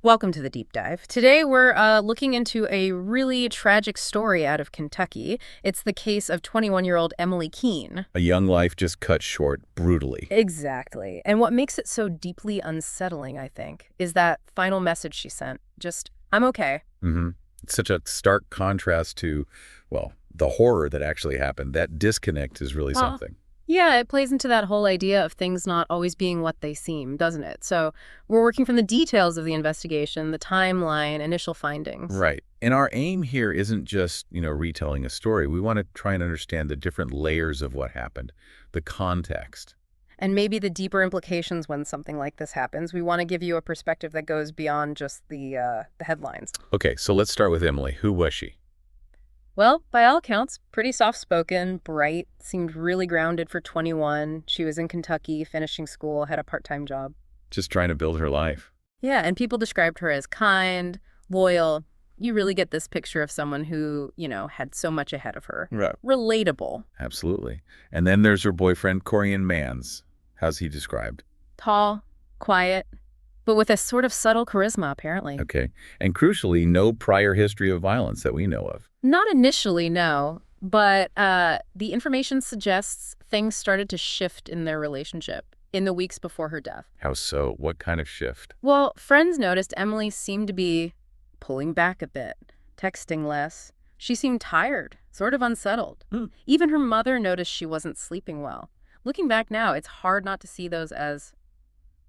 Welcome to the deep dive. Today we're looking into a really tragic story out of Kentucky. It's the case of 21-year-old Emily Keene. A young life just cut short brutally. Exactly. And what makes it so deeply unsettling, I think, is that final message she sent. Just, I'm okay. It's such a stark contrast to, well, the horror that actually happened. That disconnect is really Well, something. yeah, it plays into that whole idea of things not always being what they seem, doesn't it? So we're working from the details of the investigation, the timeline, initial findings. Right. And our aim here isn't just, retelling a story. We want to try and understand the different layers of what happened, the context. And maybe the deeper implications when something like this happens. We want to give you a perspective that goes beyond just the headlines. Okay, so let's start with Emily. Who was she? Well, by all accounts, pretty soft-spoken, bright, seemed really grounded for 21. She was in Kentucky, finishing school, had a part-time job. Just trying to build her life. Yeah, and people described her as kind, loyal. You really get this picture of someone who, had so much ahead of her. Right. Relatable. Absolutely. And then there's her boyfriend, Corion Manns. How's he described? Tall, quiet, but with a sort of subtle charisma, apparently. Okay. And crucially, no prior history of violence that we know of. Not initially, no, but the information suggests things started to shift in their relationship in the weeks before her death. How so? What kind of shift? Well, friends noticed Emily seemed to be pulling back a bit, texting less. She seemed tired, sort of unsettled. Even her mother noticed she wasn't sleeping well. Looking back now, it's hard not to see those as,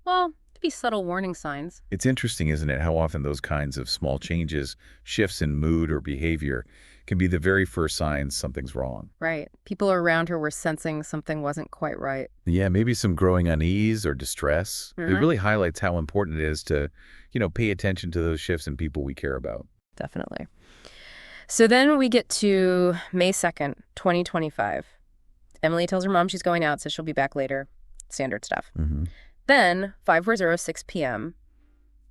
well, to be subtle warning signs. It's interesting, isn't it, how often those kinds of small changes, shifts in mood or behavior, can be the very first signs something's wrong. Right. People around her were sensing something wasn't quite right. Yeah, maybe some growing unease or distress. It really highlights how important it is to, pay attention to those shifts in people we care about. Definitely. So then we get to May 2nd, 2025. Emily tells her mom she's going out, says she'll be back later. Standard stuff. Then, 5:06 p.m.,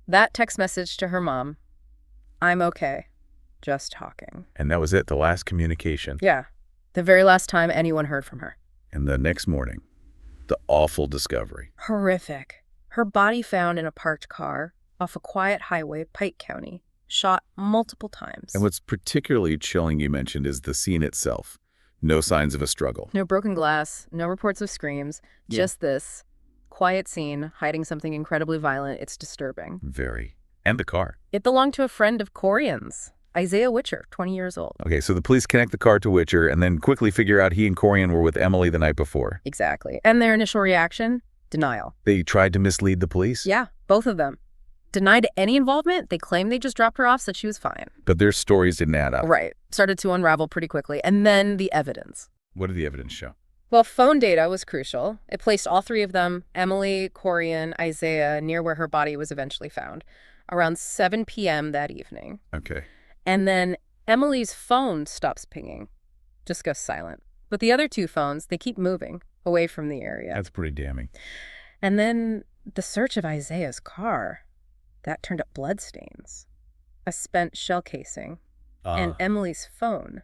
that text message to her mom, I'm okay, just talking. And that was it, the last communication. Yeah, the very last time anyone heard from her. And the next morning, the awful discovery. Horrific. Her body found in a parked car off a quiet highway, Pike County, shot multiple times. And what's particularly chilling, you mentioned, is the scene itself. No signs of a struggle. No broken glass, no reports of screams, just this quiet scene hiding something incredibly violent. It's disturbing. Very. And the car. It belonged to a friend of Corion's, Isaiah Witcher, 20 years old. Okay, so the police connect the car to Witcher and then quickly figure out he and Corion were with Emily the night before. Exactly. And their initial reaction? Denial. They tried to mislead the police? Yeah, both of them. Denied any involvement. They claimed they just dropped her off, said she was fine. But their stories didn't add up. Right. Started to unravel pretty quickly. And then the evidence. What did the evidence show? Well, phone data was crucial. It placed all three of them, Emily, Corion, Isaiah, near where her body was eventually found, around 7 p.m. that evening. Okay. And then Emily's phone stops pinging, just goes silent. But the other two phones, they keep moving away from the area. That's pretty damning. And then the search of Isaiah's car, that turned up bloodstains, a spent shell casing, and Emily's phone,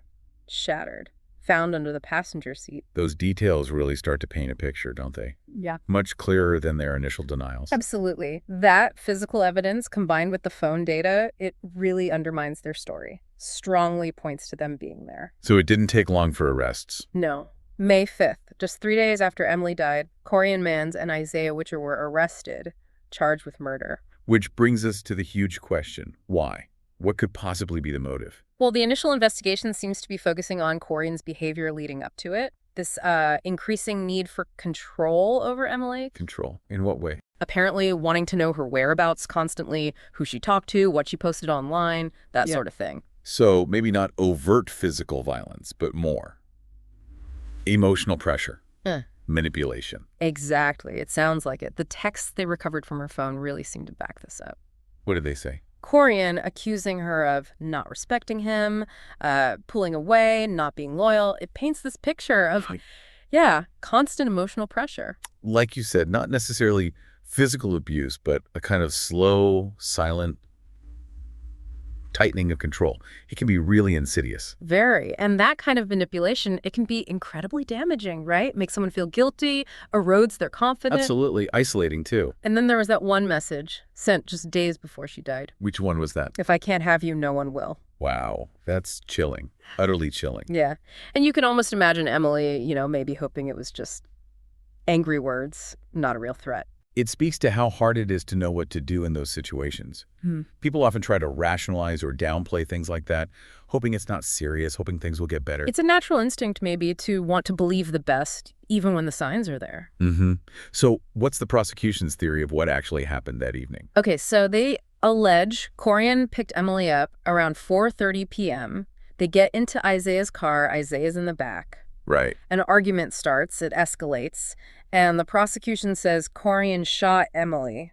shattered, found under the passenger seat. Those details really start to paint a picture, don't they? Yeah. Much clearer than their initial denials. Absolutely. That physical evidence combined with the phone data, it really undermines their story. Strongly points to them being there. So it didn't take long for arrests. No. May 5th, just 3 days after Emily died, Corion Manns and Isaiah Witcher were arrested, charged with murder. Which brings us to the huge question. Why? What could possibly be the motive? Well, the initial investigation seems to be focusing on Corion's behavior leading up to it. This increasing need for control over Emily. Control. In what way? Apparently wanting to know her whereabouts constantly, who she talked to, what she posted online, that sort of thing. So maybe not overt physical violence, but more. Emotional pressure. Manipulation. Exactly. It sounds like it. The texts they recovered from her phone really seemed to back this up. What did they say? Corion accusing her of not respecting him, pulling away, not being loyal. It paints this picture of, constant emotional pressure. Like you said, not necessarily physical abuse, but a kind of slow, silent tightening of control. It can be really insidious. Very. And that kind of manipulation, it can be incredibly damaging, right? Makes someone feel guilty, erodes their confidence. Absolutely isolating, too. And then there was that one message sent just days before she died. Which one was that? If I can't have you, no one will. Wow, that's chilling. Utterly chilling. Yeah. And you can almost imagine Emily, maybe hoping it was just angry words, not a real threat. It speaks to how hard it is to know what to do in those situations. People often try to rationalize or downplay things like that, hoping it's not serious, hoping things will get better. It's a natural instinct, maybe, to want to believe the best, even when the signs are there. So what's the prosecution's theory of what actually happened that evening? Okay, so they allege Corion picked Emily up around 4:30 p.m. They get into Isaiah's car. Isaiah's in the back. Right. An argument starts. It escalates. And the prosecution says Corion shot Emily,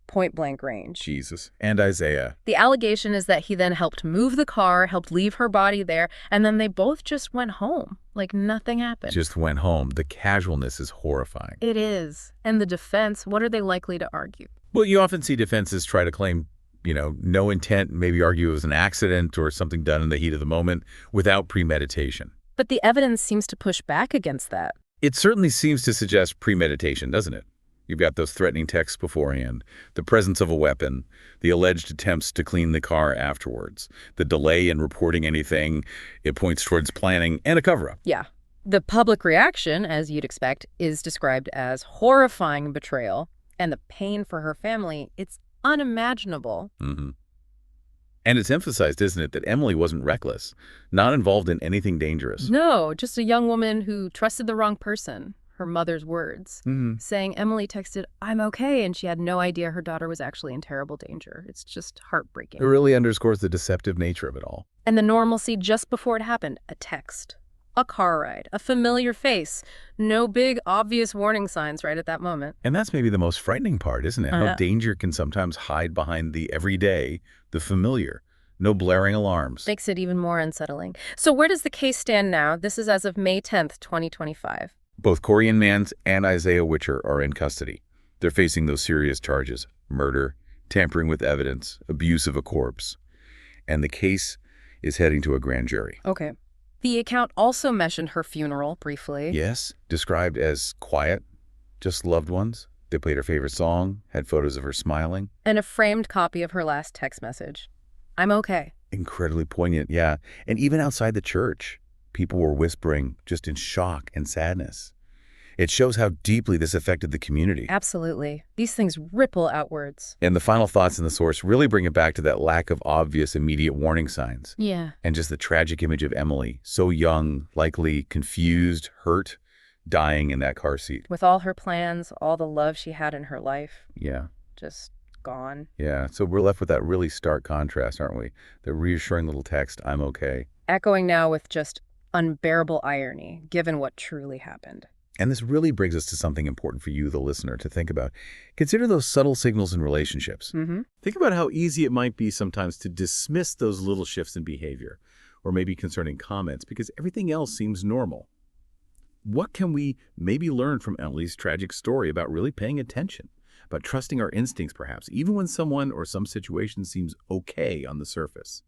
point-blank range. Jesus. And Isaiah. The allegation is that he then helped move the car, helped leave her body there, and then they both just went home, like nothing happened. Just went home. The casualness is horrifying. It is. And the defense, what are they likely to argue? Well, you often see defenses try to claim, no intent, maybe argue it was an accident or something done in the heat of the moment without premeditation. But the evidence seems to push back against that. It certainly seems to suggest premeditation, doesn't it? You've got those threatening texts beforehand, the presence of a weapon, the alleged attempts to clean the car afterwards, the delay in reporting anything. It points towards planning and a cover-up. Yeah. The public reaction, as you'd expect, is described as horrifying betrayal, and the pain for her family, it's unimaginable. And it's emphasized, isn't it, that Emily wasn't reckless, not involved in anything dangerous. No, just a young woman who trusted the wrong person, her mother's words, saying Emily texted, "I'm okay," and she had no idea her daughter was actually in terrible danger. It's just heartbreaking. It really underscores the deceptive nature of it all. And the normalcy just before it happened, a text, a car ride, a familiar face, no big obvious warning signs right at that moment. And that's maybe the most frightening part, isn't it? How danger can sometimes hide behind the everyday, the familiar. No blaring alarms. Makes it even more unsettling. So where does the case stand now? This is as of May 10th, 2025. Both Corion Manns and Isaiah Witcher are in custody. They're facing those serious charges: murder, tampering with evidence, abuse of a corpse. And the case is heading to a grand jury. Okay. The account also mentioned her funeral briefly. Yes, described as quiet, just loved ones. They played her favorite song, had photos of her smiling. And a framed copy of her last text message. "I'm okay." Incredibly poignant, yeah. And even outside the church, people were whispering, just in shock and sadness. It shows how deeply this affected the community. Absolutely. These things ripple outwards. And the final thoughts in the source really bring it back to that lack of obvious immediate warning signs. Yeah. And just the tragic image of Emily, so young, likely confused, hurt, dying in that car seat. With all her plans, all the love she had in her life. Yeah. Just gone. Yeah. So we're left with that really stark contrast, aren't we? The reassuring little text, "I'm okay." Echoing now with just unbearable irony, given what truly happened. And this really brings us to something important for you, the listener, to think about. Consider those subtle signals in relationships. Think about how easy it might be sometimes to dismiss those little shifts in behavior, or maybe concerning comments, because everything else seems normal. What can we maybe learn from Emily's tragic story about really paying attention, about trusting our instincts perhaps, even when someone or some situation seems okay on the surface?